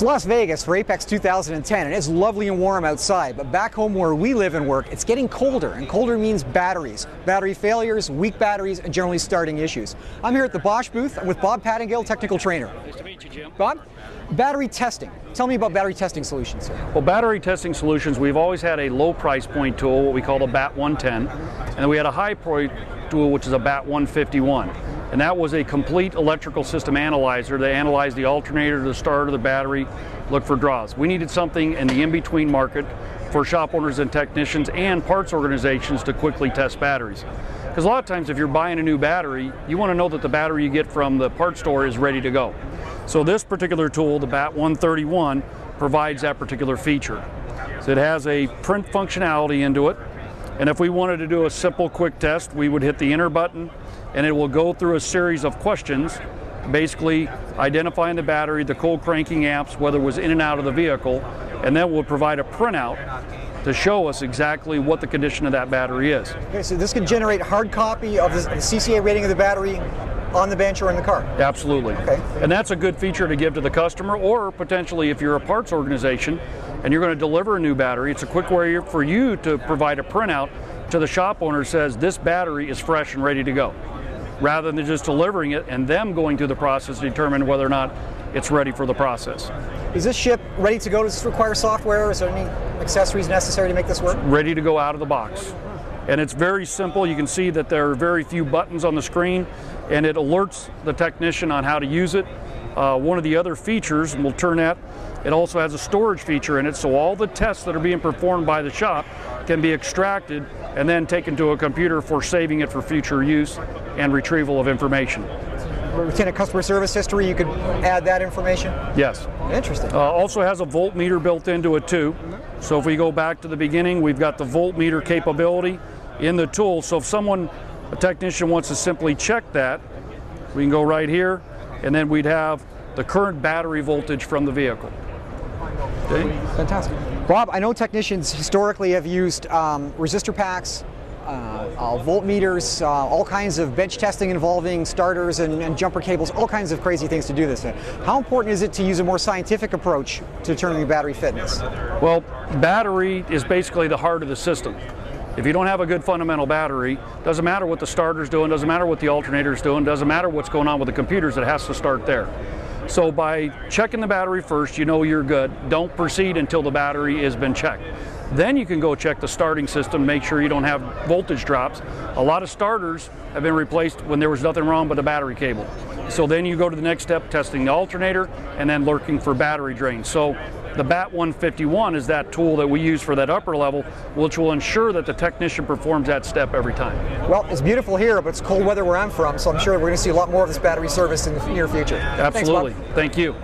It's Las Vegas for AAPEX 2010, and it's lovely and warm outside, but back home where we live and work, it's getting colder, and colder means batteries. Battery failures, weak batteries, and generally starting issues. I'm here at the Bosch booth. I'm with Bob Pattengale, technical trainer. Nice to meet you, Jim. Bob, battery testing. Tell me about battery testing solutions, sir. Well, battery testing solutions, we've always had a low price point tool, what we call the BAT 110, and then we had a high point tool, which is a BAT 151. And that was a complete electrical system analyzer that analyzed the alternator, the starter, the battery, look for draws. We needed something in the in-between market for shop owners and technicians and parts organizations to quickly test batteries. Because a lot of times if you're buying a new battery, you want to know that the battery you get from the parts store is ready to go. So this particular tool, the BAT 131, provides that particular feature. So it has a print functionality into it, and if we wanted to do a simple quick test, we would hit the enter button and it will go through a series of questions, basically identifying the battery, the cold cranking amps, whether it was in and out of the vehicle, and then we'll provide a printout to show us exactly what the condition of that battery is. Okay, so this can generate hard copy of the CCA rating of the battery on the bench or in the car? Absolutely. Okay. And that's a good feature to give to the customer, or potentially if you're a parts organization and you're going to deliver a new battery, it's a quick way for you to provide a printout to the shop owner that says this battery is fresh and ready to go, rather than just delivering it and them going through the process to determine whether or not it's ready for the process. Is this ship ready to go? Does this require software? Is there any accessories necessary to make this work? Ready to go out of the box. And it's very simple. You can see that there are very few buttons on the screen, and it alerts the technician on how to use it. One of the other features, and we'll turn that, it also has a storage feature in it, so all the tests that are being performed by the shop can be extracted and then taken to a computer for saving it for future use and retrieval of information. Within a customer service history, you could add that information? Yes. Interesting. Also has a voltmeter built into it too. So if we go back to the beginning, we've got the voltmeter capability in the tool. So if a technician wants to simply check that, we can go right here, and then we'd have the current battery voltage from the vehicle. Okay. Fantastic. Bob, I know technicians historically have used resistor packs, voltmeters, all kinds of bench testing involving starters and jumper cables, all kinds of crazy things to do this. How important is it to use a more scientific approach to determining battery fitness? Well, battery is basically the heart of the system. If you don't have a good fundamental battery, doesn't matter what the starter's doing, doesn't matter what the alternator's doing, doesn't matter what's going on with the computers, it has to start there. So by checking the battery first, you know you're good. Don't proceed until the battery has been checked. Then you can go check the starting system, make sure you don't have voltage drops. A lot of starters have been replaced when there was nothing wrong but the battery cable. So then you go to the next step, testing the alternator, and then looking for battery drain. So the BAT 151 is that tool that we use for that upper level, which will ensure that the technician performs that step every time. Well, it's beautiful here, but it's cold weather where I'm from, so I'm sure we're going to see a lot more of this battery service in the near future. Absolutely. Thanks, Bob. Thank you.